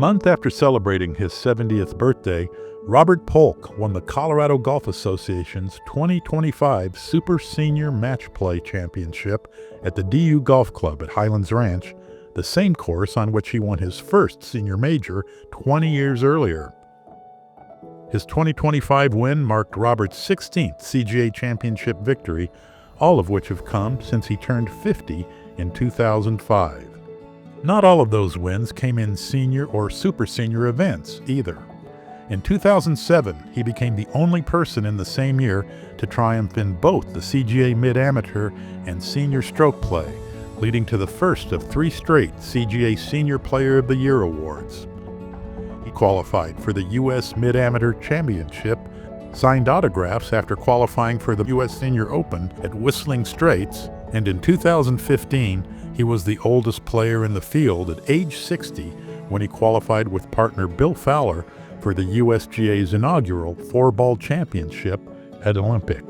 month after celebrating his 70th birthday, Robert Polk won the Colorado Golf Association's 2025 Super Senior Match Play Championship at the DU Golf Club at Highlands Ranch, the same course on which he won his first senior major 20 years earlier. His 2025 win marked Robert's 16th CGA Championship victory, all of which have come since he turned 50 in 2005. Not all of those wins came in senior or super senior events either. In 2007, he became the only person in the same year to triumph in both the CGA Mid Amateur and Senior Stroke Play, leading to the first of 3 straight CGA Senior Player of the Year awards. He qualified for the U.S. Mid Amateur Championship, signed autographs after qualifying for the U.S. Senior Open at Whistling Straits, and in 2015, he was the oldest player in the field at age 60 when he qualified with partner Bill Fowler for the USGA's inaugural 4-ball championship at Olympic.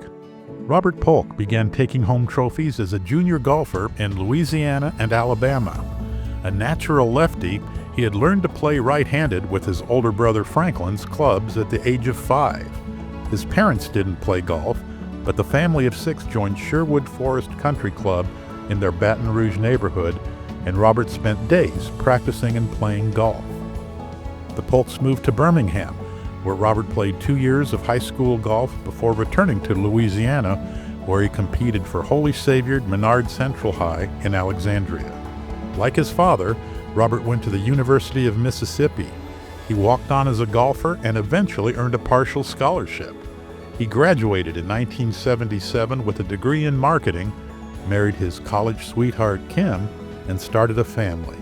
Robert Polk began taking home trophies as a junior golfer in Louisiana and Alabama. A natural lefty, he had learned to play right-handed with his older brother Franklin's clubs at the age of 5. His parents didn't play golf, but the family of 6 joined Sherwood Forest Country Club in their Baton Rouge neighborhood, and Robert spent days practicing and playing golf. The Polks moved to Birmingham, where Robert played 2 years of high school golf before returning to Louisiana, where he competed for Holy Savior Menard Central High in Alexandria. Like his father, Robert went to the University of Mississippi. He walked on as a golfer and eventually earned a partial scholarship. He graduated in 1977 with a degree in marketing, married his college sweetheart Kim, and started a family.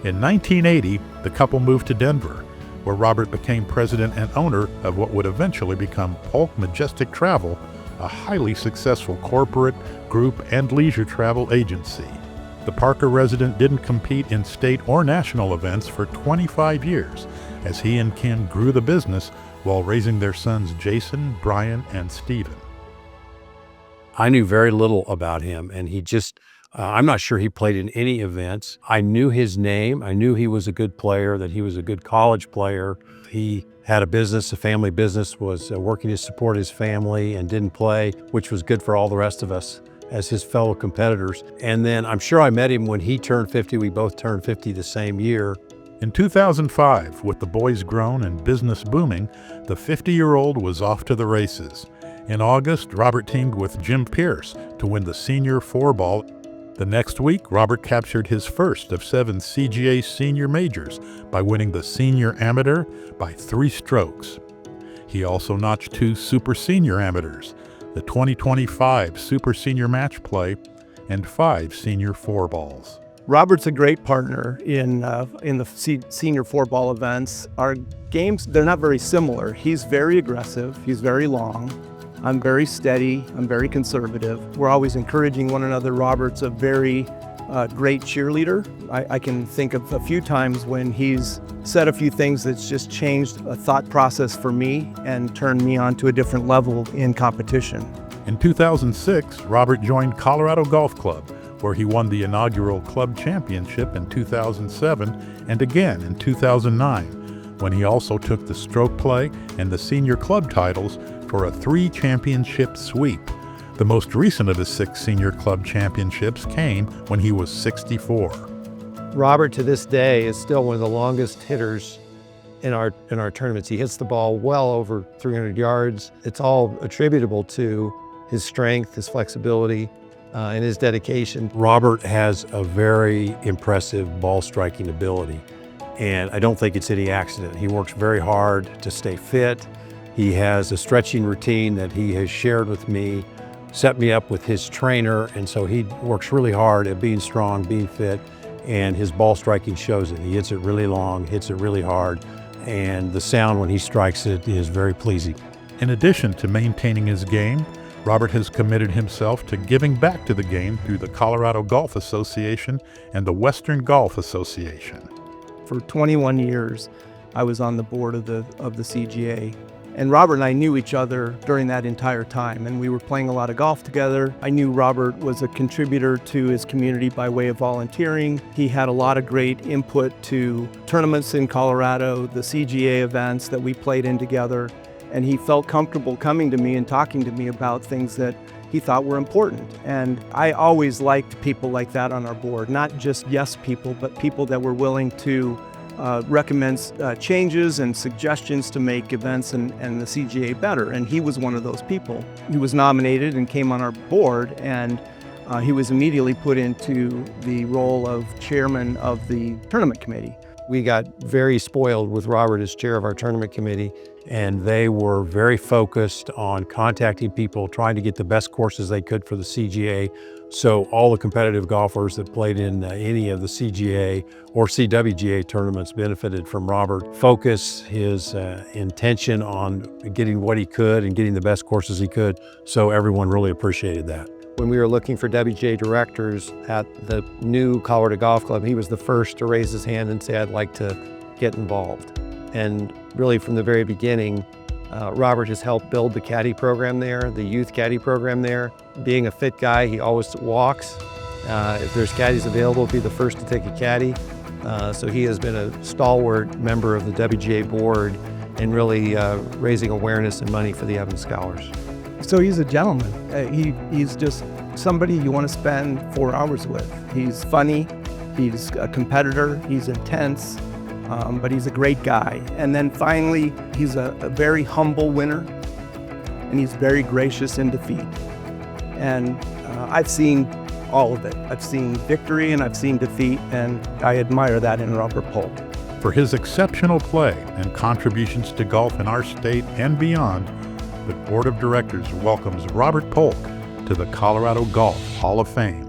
In 1980, the couple moved to Denver, where Robert became president and owner of what would eventually become Polk Majestic Travel, a highly successful corporate, group, and leisure travel agency. The Parker resident didn't compete in state or national events for 25 years, as he and Kim grew the business while raising their sons Jason, Brian, and Stephen. I knew very little about him, and I'm not sure he played in any events. I knew his name. I knew he was a good player, that he was a good college player. He had a business, a family business, was working to support his family and didn't play, which was good for all the rest of us as his fellow competitors. And then I'm sure I met him when he turned 50. We both turned 50 the same year. In 2005, with the boys grown and business booming, the 50-year-old was off to the races. In August, Robert teamed with Jim Pierce to win the senior 4-ball. The next week, Robert captured his first of 7 CGA senior majors by winning the Senior Amateur by 3 strokes. He also notched 2 Super Senior Amateurs, the 2025 Super Senior Match Play, and 5 Senior 4-balls. Robert's a great partner in the senior 4-ball events. Our games, they're not very similar. He's very aggressive, he's very long. I'm very steady, I'm very conservative. We're always encouraging one another. Robert's a very great cheerleader. I can think of a few times when he's said a few things that's just changed a thought process for me and turned me on to a different level in competition. In 2006, Robert joined Colorado Golf Club, where he won the inaugural club championship in 2007 and again in 2009, when he also took the stroke play and the senior club titles for a 3-championship sweep. The most recent of his 6 senior club championships came when he was 64. Robert, to this day, is still one of the longest hitters in our tournaments. He hits the ball well over 300 yards. It's all attributable to his strength, his flexibility, and his dedication. Robert has a very impressive ball striking ability, and I don't think it's any accident. He works very hard to stay fit. He has a stretching routine that he has shared with me, set me up with his trainer, and so he works really hard at being strong, being fit, and his ball striking shows it. He hits it really long, hits it really hard, and the sound when he strikes it is very pleasing. In addition to maintaining his game, Robert has committed himself to giving back to the game through the Colorado Golf Association and the Western Golf Association. For 21 years, I was on the board of the CGA. And Robert and I knew each other during that entire time, and we were playing a lot of golf together. I knew Robert was a contributor to his community by way of volunteering. He had a lot of great input to tournaments in Colorado, the CGA events that we played in together, and he felt comfortable coming to me and talking to me about things that he thought were important. And I always liked people like that on our board, not just yes people, but people that were willing to recommend changes and suggestions to make events and the CGA better. And he was one of those people. He was nominated and came on our board, and he was immediately put into the role of chairman of the tournament committee. We got very spoiled with Robert as chair of our tournament committee, and they were very focused on contacting people, trying to get the best courses they could for the CGA. So all the competitive golfers that played in any of the CGA or CWGA tournaments benefited from Robert's focus, his intention on getting what he could and getting the best courses he could. So everyone really appreciated that. When we were looking for WGA directors at the new Colorado Golf Club, he was the first to raise his hand and say, "I'd like to get involved." And really from the very beginning, Robert has helped build the caddy program there, the youth caddy program there. Being a fit guy, he always walks. If there's caddies available, he'll be the first to take a caddy. So he has been a stalwart member of the WGA board and really raising awareness and money for the Evans Scholars. So he's a gentleman. He's just somebody you want to spend 4 hours with. He's funny, he's a competitor, he's intense, but he's a great guy. And then finally, he's a very humble winner, and he's very gracious in defeat. And I've seen all of it. I've seen victory and I've seen defeat, and I admire that in Robert Polk. For his exceptional play and contributions to golf in our state and beyond, the Board of Directors welcomes Robert Polk to the Colorado Golf Hall of Fame.